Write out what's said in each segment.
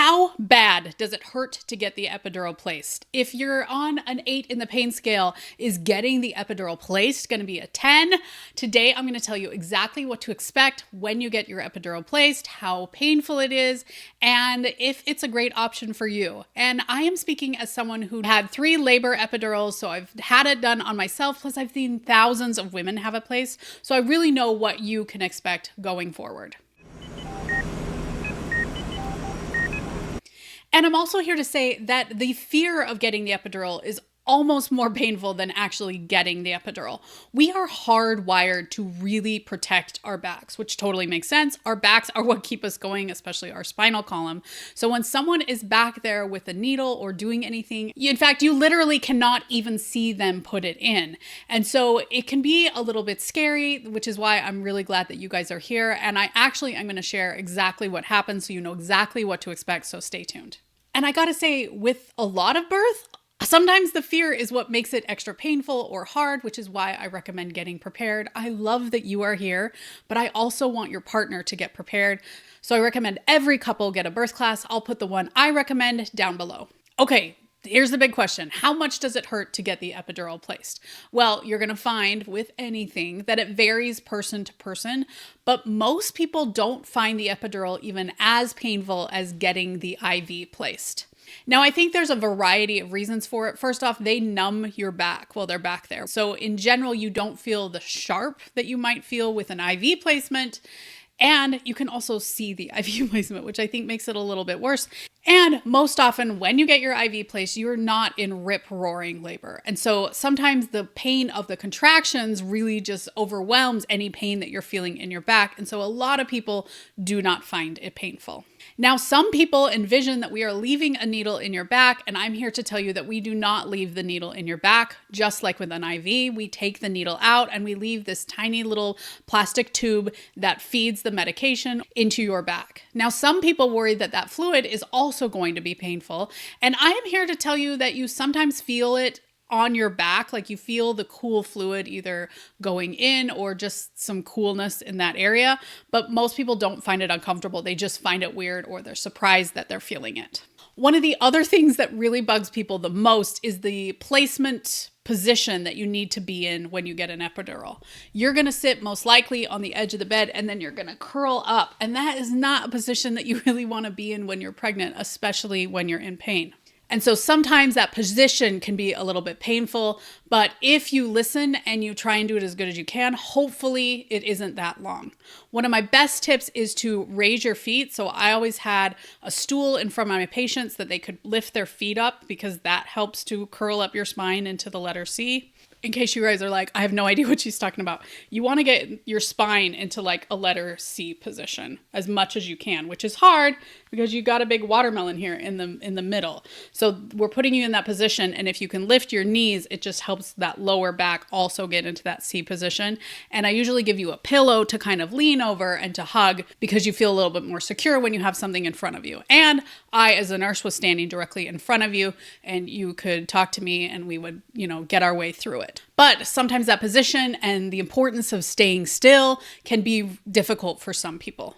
How bad does it hurt to get the epidural placed? If you're on an 8 in the pain scale, is getting the epidural placed going to be a 10? Today, I'm going to tell you exactly what to expect when you get your epidural placed, how painful it is, and if it's a great option for you. And I am speaking as someone who had 3 labor epidurals, so I've had it done on myself, plus I've seen thousands of women have it placed, so I really know what you can expect going forward. And I'm also here to say that the fear of getting the epidural is almost more painful than actually getting the epidural. We are hardwired to really protect our backs, which totally makes sense. Our backs are what keep us going, especially our spinal column. So when someone is back there with a needle or doing anything, in fact, you literally cannot even see them put it in. And so it can be a little bit scary, which is why I'm really glad that you guys are here. And I'm going to share exactly what happens so you know exactly what to expect. So stay tuned. And I gotta say, with a lot of birth, sometimes the fear is what makes it extra painful or hard, which is why I recommend getting prepared. I love that you are here, but I also want your partner to get prepared. So I recommend every couple get a birth class. I'll put the one I recommend down below. Okay, here's the big question. How much does it hurt to get the epidural placed? Well, you're going to find with anything that it varies person to person, but most people don't find the epidural even as painful as getting the IV placed. Now, I think there's a variety of reasons for it. First off, they numb your back while they're back there. So in general, you don't feel the sharp that you might feel with an IV placement. And you can also see the IV placement, which I think makes it a little bit worse. And most often when you get your IV placed, you're not in rip-roaring labor. And so sometimes the pain of the contractions really just overwhelms any pain that you're feeling in your back. And so a lot of people do not find it painful. Now, some people envision that we are leaving a needle in your back, and I'm here to tell you that we do not leave the needle in your back. Just like with an IV, we take the needle out and we leave this tiny little plastic tube that feeds the medication into your back. Now, some people worry that that fluid is also going to be painful, and I am here to tell you that you sometimes feel it on your back, like you feel the cool fluid either going in or just some coolness in that area. But most people don't find it uncomfortable. They just find it weird or they're surprised that they're feeling it. One of the other things that really bugs people the most is the placement position that you need to be in when you get an epidural. You're going to sit most likely on the edge of the bed and then you're going to curl up. And that is not a position that you really want to be in when you're pregnant, especially when you're in pain. And so sometimes that position can be a little bit painful, but if you listen and you try and do it as good as you can, hopefully it isn't that long. One of my best tips is to raise your feet. So I always had a stool in front of my patients that they could lift their feet up because that helps to curl up your spine into the letter C. In case you guys are like, I have no idea what she's talking about. You want to get your spine into like a letter C position as much as you can, which is hard because you got a big watermelon here in the middle. So we're putting you in that position. And if you can lift your knees, it just helps that lower back also get into that C position. And I usually give you a pillow to kind of lean over and to hug because you feel a little bit more secure when you have something in front of you. And I, as a nurse, was standing directly in front of you and you could talk to me and we would, get our way through it. But sometimes that position and the importance of staying still can be difficult for some people.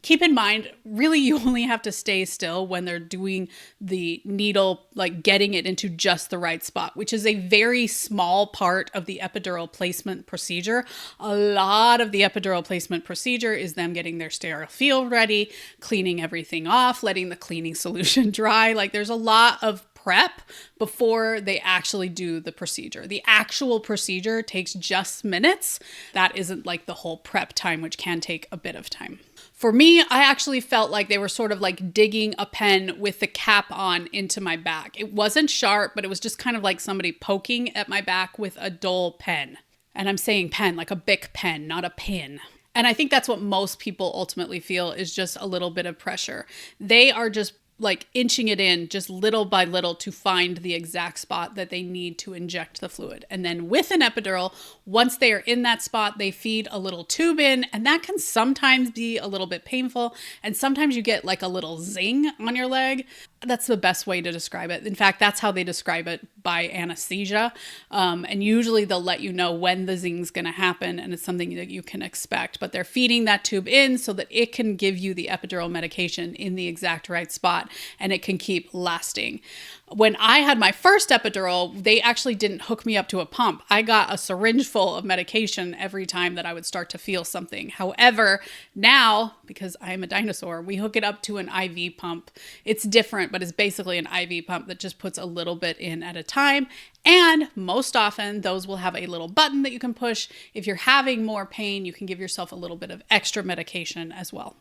Keep in mind, really, you only have to stay still when they're doing the needle, like getting it into just the right spot, which is a very small part of the epidural placement procedure. A lot of the epidural placement procedure is them getting their sterile field ready, cleaning everything off, letting the cleaning solution dry. Like there's a lot of prep before they actually do the procedure. The actual procedure takes just minutes. That isn't like the whole prep time, which can take a bit of time. For me, I actually felt like they were sort of like digging a pen with the cap on into my back. It wasn't sharp, but it was just kind of like somebody poking at my back with a dull pen. And I'm saying pen, like a Bic pen, not a pin. And I think that's what most people ultimately feel is just a little bit of pressure. They are just like inching it in just little by little to find the exact spot that they need to inject the fluid. And then with an epidural, once they are in that spot, they feed a little tube in, and that can sometimes be a little bit painful. And sometimes you get like a little zing on your leg. That's the best way to describe it. In fact, that's how they describe it by anesthesia. And usually they'll let you know when the zing's going to happen, and it's something that you can expect. But they're feeding that tube in so that it can give you the epidural medication in the exact right spot. shot and it can keep lasting. When I had my first epidural, they actually didn't hook me up to a pump. I got a syringe full of medication every time that I would start to feel something. However, now, because I'm a dinosaur, we hook it up to an IV pump. It's different, but it's basically an IV pump that just puts a little bit in at a time. And most often, those will have a little button that you can push. If you're having more pain, you can give yourself a little bit of extra medication as well.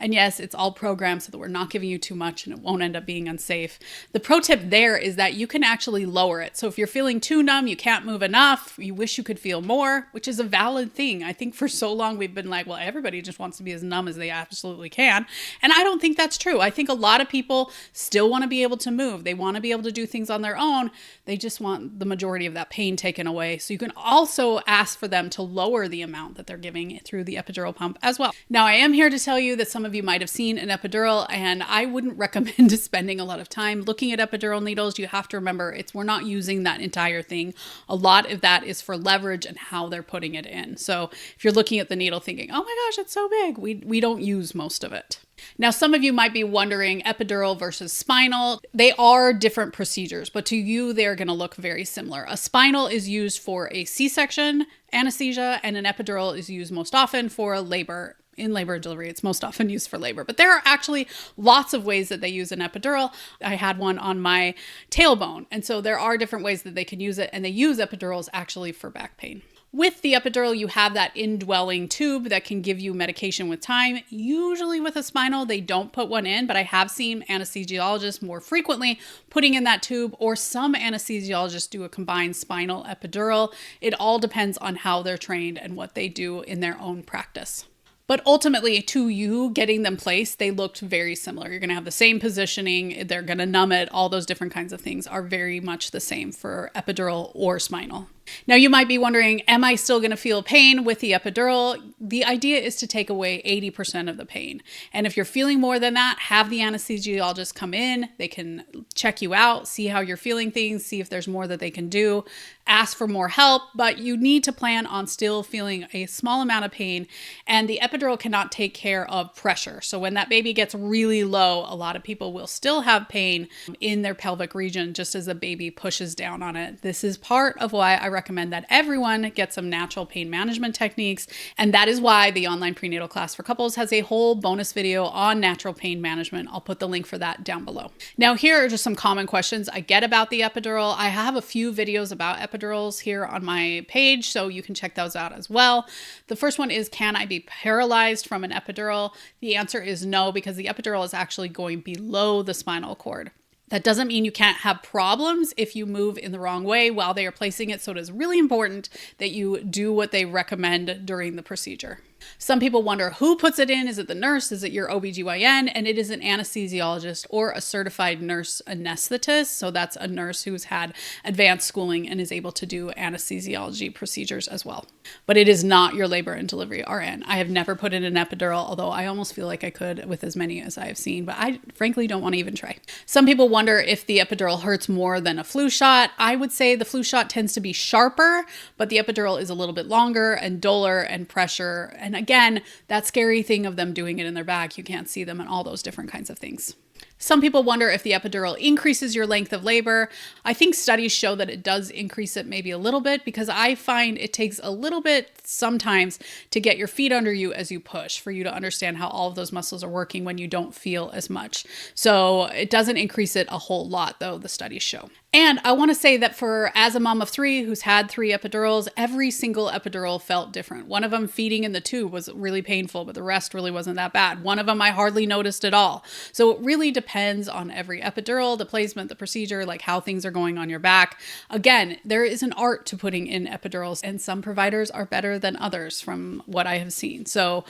And yes, it's all programmed so that we're not giving you too much and it won't end up being unsafe. The pro tip there is that you can actually lower it. So if you're feeling too numb, you can't move enough, you wish you could feel more, which is a valid thing. I think for so long we've been like, well, everybody just wants to be as numb as they absolutely can. And I don't think that's true. I think a lot of people still want to be able to move. They want to be able to do things on their own. They just want the majority of that pain taken away. So you can also ask for them to lower the amount that they're giving through the epidural pump as well. Now, I am here to tell you that some of you might have seen an epidural, and I wouldn't recommend spending a lot of time looking at epidural needles. You have to remember we're not using that entire thing. A lot of that is for leverage and how they're putting it in. So if you're looking at the needle thinking, oh my gosh, it's so big, we don't use most of it. Now, some of you might be wondering, epidural versus spinal. They are different procedures, but to you, they're going to look very similar. A spinal is used for a C-section anesthesia, and an epidural is used most often for labor. In labor and delivery, it's most often used for labor, but there are actually lots of ways that they use an epidural. I had one on my tailbone, and so there are different ways that they can use it, and they use epidurals actually for back pain. With the epidural, you have that indwelling tube that can give you medication with time. Usually with a spinal, they don't put one in, but I have seen anesthesiologists more frequently putting in that tube, or some anesthesiologists do a combined spinal epidural. It all depends on how they're trained and what they do in their own practice. But ultimately, to you getting them placed, they looked very similar. You're going to have the same positioning. They're going to numb it. All those different kinds of things are very much the same for epidural or spinal. Now, you might be wondering, am I still going to feel pain with the epidural? The idea is to take away 80% of the pain. And if you're feeling more than that, have the anesthesiologist come in. They can check you out, see how you're feeling things, see if there's more that they can do, ask for more help, but you need to plan on still feeling a small amount of pain. And the epidural cannot take care of pressure. So when that baby gets really low, a lot of people will still have pain in their pelvic region just as the baby pushes down on it. This is part of why I recommend that everyone get some natural pain management techniques. And that is why the online prenatal class for couples has a whole bonus video on natural pain management. I'll put the link for that down below. Now, here are just some common questions I get about the epidural. I have a few videos about epidurals here on my page, so you can check those out as well. The first one is, can I be paralyzed from an epidural? The answer is no, because the epidural is actually going below the spinal cord. That doesn't mean you can't have problems if you move in the wrong way while they are placing it. So it is really important that you do what they recommend during the procedure. Some people wonder, who puts it in? Is it the nurse? Is it your OBGYN? And it is an anesthesiologist or a certified nurse anesthetist. So that's a nurse who's had advanced schooling and is able to do anesthesiology procedures as well. But it is not your labor and delivery RN. I have never put in an epidural, although I almost feel like I could with as many as I have seen, but I frankly don't want to even try. Some people wonder if the epidural hurts more than a flu shot. I would say the flu shot tends to be sharper, but the epidural is a little bit longer and duller and pressure. And again, that scary thing of them doing it in their back, you can't see them and all those different kinds of things. Some people wonder if the epidural increases your length of labor. I think studies show that it does increase it maybe a little bit, because I find it takes a little bit sometimes to get your feet under you as you push, for you to understand how all of those muscles are working when you don't feel as much. So it doesn't increase it a whole lot, though, the studies show. And I want to say that as a mom of 3 who's had 3 epidurals, every single epidural felt different. One of them, feeding in the tube, was really painful, but the rest really wasn't that bad. One of them I hardly noticed at all. So it really depends on every epidural, the placement, the procedure, like how things are going on your back. Again, there is an art to putting in epidurals, and some providers are better than others from what I have seen. So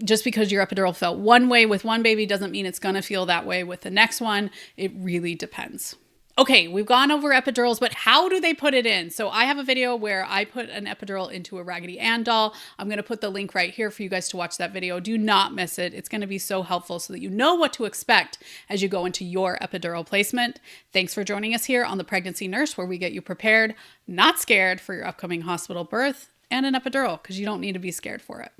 just because your epidural felt one way with one baby doesn't mean it's going to feel that way with the next one. It really depends. Okay, we've gone over epidurals, but how do they put it in? So I have a video where I put an epidural into a Raggedy Ann doll. I'm going to put the link right here for you guys to watch that video. Do not miss it. It's going to be so helpful so that you know what to expect as you go into your epidural placement. Thanks for joining us here on The Pregnancy Nurse, where we get you prepared, not scared, for your upcoming hospital birth and an epidural, because you don't need to be scared for it.